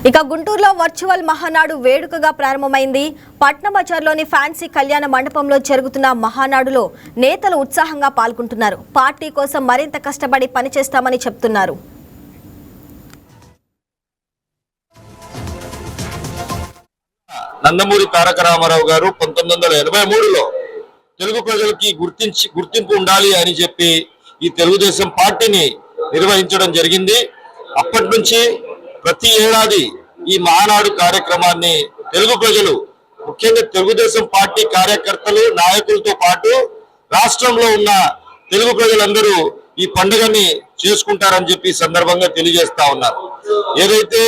ఇక గుంటూరులో వర్చువల్ మహానాడు వేడుకగా ప్రారంభమైంది. పట్న బజార్లోని ఫ్యాన్సీ కళ్యాణ మండపంలో జరుగుతున్న మహానాడులో నేతలు ఉత్సాహంగా పాల్గొంటున్నారు. పార్టీ కోసం మరింత కష్టపడి పనిచేస్తామని చెప్తున్నారు. నందమూరి తారక రామారావు గారు 1983లో తెలుగు ప్రజలకి గుర్తింపు ఉండాలి అని చెప్పి ఈ తెలుగుదేశం పార్టీని నిర్వహించడం జరిగింది. అప్పటి నుంచి ప్రతి ఏడాది ఈ మహానాడు కార్యక్రమాన్ని తెలుగు ప్రజలు, ముఖ్యంగా తెలుగుదేశం పార్టీ కార్యకర్తలు, నాయకులతో పాటు రాష్ట్రంలో ఉన్న తెలుగు ప్రజలందరూ ఈ పండుగని చేసుకుంటారని చెప్పి సందర్భంగా తెలియజేస్తా ఉన్నారు. ఏదైతే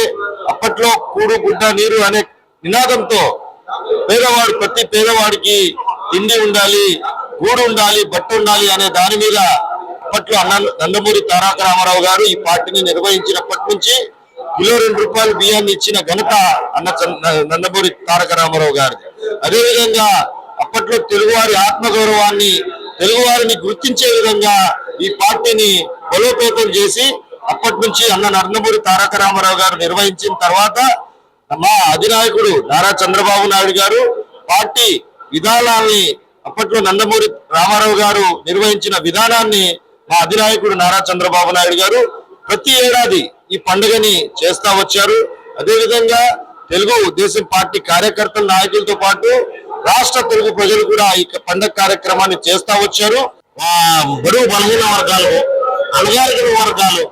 అప్పట్లో కూడు గుడ్డ నీరు అనే నినాదంతో ప్రతి పేదవాడికి తిండి ఉండాలి, గూడు ఉండాలి, బట్ట ఉండాలి అనే దాని మీద అప్పట్లో నందమూరి తారక రామారావు గారు ఈ పార్టీని నిర్వహించినప్పటి నుంచి కిలో ₹2 బియ్యాన్ని ఇచ్చిన ఘనత నందమూరి తారక రామారావు గారిది. అదేవిధంగా అప్పట్లో తెలుగువారి ఆత్మగౌరవాన్ని, తెలుగువారిని గుర్తించే విధంగా ఈ పార్టీని బలోపేతం చేసి అప్పటి నుంచి నందమూరి తారక రామారావు గారు నిర్వహించిన తర్వాత మా అధినాయకుడు నారా చంద్రబాబు నాయుడు గారు పార్టీ విధానాన్ని, అప్పట్లో నందమూరి రామారావు గారు నిర్వహించిన విధానాన్ని మా అధినాయకుడు నారా చంద్రబాబు నాయుడు గారు ప్రతి ఏడాది ఈ పండుగని చేస్తా వచ్చారు. అదేవిధంగా తెలుగుదేశం పార్టీ కార్యకర్తల నాయకులతో పాటు రాష్ట్ర తెలుగు ప్రజలు కూడా ఈ పండుగ కార్యక్రమాన్ని చేస్తా వచ్చారు. బడుగు బలహీన వర్గాలు, అణగారిన వర్గాలు,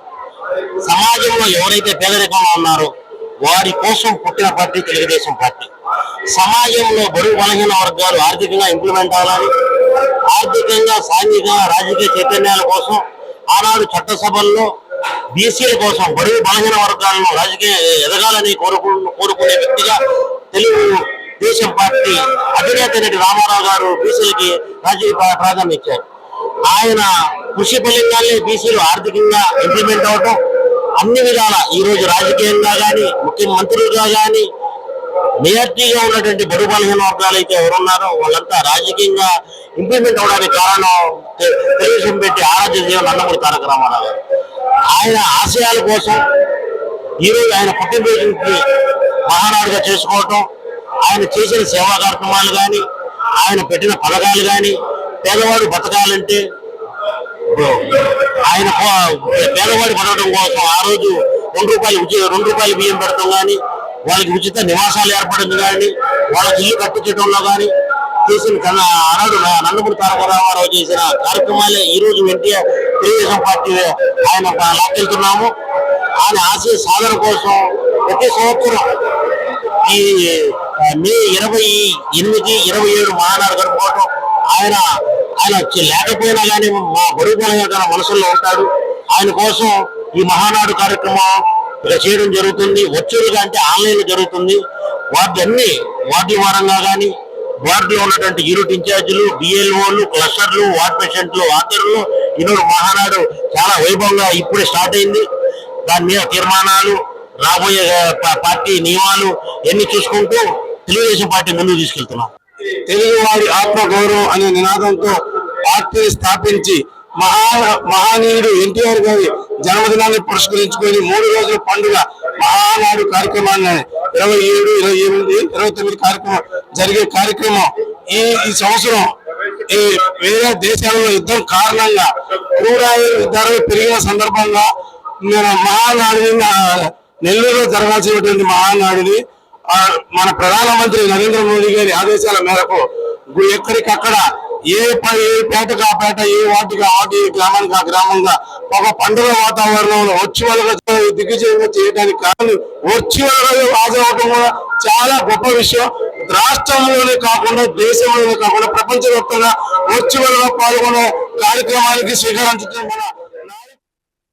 సమాజంలో ఎవరైతే పేదరికంగా ఉన్నారో వారి కోసం పుట్టిన పార్టీ తెలుగుదేశం పార్టీ. సమాజంలో బడుగు బలహీన వర్గాలు ఆర్థికంగా ఇంప్లిమెంట్ అవ్వాలని, ఆర్థికంగా, సాంఘికంగా, రాజకీయ చైతన్యాల కోసం ఆనాడు చట్టసభల్లో బీసీల కోసం, బడుగు బలహీన వర్గాలను రాజకీయ ఎదగాలని కోరుకునే వ్యక్తిగా తెలుగుదేశం పార్టీ అధినేత రామారావు గారు బీసీలకి రాజకీయ ప్రాధాన్యం ఇచ్చారు. ఆయన కృషి ఫలితాన్ని బీసీలు ఆర్థికంగా ఇంప్లిమెంట్ అవడం, అన్ని విధాల ఈ రోజు రాజకీయంగా కానీ, ముఖ్యమంత్రులుగా కానీ మేయర్టీగా ఉన్నటువంటి బడుగు బలహీన వర్గాలు అయితే ఎవరున్నారో వాళ్ళంతా రాజకీయంగా ఇంప్లిమెంట్ అవడానికి కారణం తెలుగుదేశం పెట్టి ఆరాధ్య జీవన నందమూరి తారక రామారావు గారు. ఆయన ఆశయాల కోసం ఈరోజు ఆయన పుట్టినరోజుకి మహానాడుగా చేసుకోవటం, ఆయన చేసిన సేవా కార్యక్రమాలు కానీ, ఆయన పెట్టిన పథకాలు కానీ, పేదవాడు బతకాలంటే ఆయన పేదవాడి బతకడం కోసం ఆ రోజు ₹2 బియ్యం పెడతాం కానీ, వాళ్ళకి ఉచిత నివాసాలు ఏర్పడడం కానీ, వాళ్ళకి ఇల్లు కట్టించడంలో కానీ చేసిన ఆనాడు నందమూరి తారక రామారావు చేసిన కార్యక్రమాలే ఈ రోజు ఎన్టీఆర్ తెలుగుదేశం పార్టీ ఆయన లాక్కెళ్తున్నాము. ఆయన ఆశయ సాధన కోసం ప్రతి సంవత్సరం ఈ మే 28, 27 మహానాడు జరుపుకోవటం, ఆయన లేకపోయినా కానీ మా బడుగు బలహీన మనసుల్లో ఉంటాడు. ఆయన కోసం ఈ మహానాడు కార్యక్రమం చేయడం జరుగుతుంది. వర్చువల్గా అంటే ఆన్లైన్ జరుగుతుంది. వార్డు వారంగా కానీ, వార్డులో ఉన్నటువంటి యూనిట్ ఇన్ఛార్జీలు, బిఎల్ఓలు, క్లస్టర్లు, వార్డ్ పేషెంట్లు, ఆధ్వర్యంలో ఈరోజు మహానాడు చాలా వైభవంగా ఇప్పుడే స్టార్ట్ అయింది. దాని మీద తీర్మానాలు, రాబోయే పార్టీ నియమాలు ఎన్ని చూసుకుంటూ తెలుగుదేశం పార్టీ ముందుకు తీసుకెళ్తున్నాం. తెలుగువాడి ఆత్మగౌరవం అనే నినాదంతో పార్టీని స్థాపించి మహానీయుడు ఎన్టీఆర్ గారి జన్మదినాన్ని పురస్కరించుకొని 3 రోజుల పండుగ మహానాడు కార్యక్రమాన్ని 27, 28, 29 కార్యక్రమం జరిగే కార్యక్రమం ఈ సంవత్సరం వేరే దేశాలలో యుద్ధం కారణంగా క్రూడ్ ఆయిల్ ధరలు పెరిగిన సందర్భంగా మహానాడుని నెల్లూరులో జరగాల్సినటువంటి మహానాడుని మన ప్రధానమంత్రి నరేంద్ర మోదీ గారి ఆదేశాల మేరకు ఎక్కడికక్కడ ఏ పేటకు ఆ పేట, ఏ వాటికి ఆ వాటి, గ్రామానికి ఆ గ్రామంగా ఒక పండుగ వాతావరణంలో వర్చువల్గా దిగ్విజయంగా చేయడానికి కానీ వర్చువల్గా హాజరవడం కూడా చాలా గొప్ప విషయం. రాష్ట్రంలోనే కాకుండా, దేశంలోనే కాకుండా ప్రపంచవ్యాప్తంగా వర్చువల్గా పాల్గొనే కార్యక్రమానికి శ్రీకారం చుట్టడం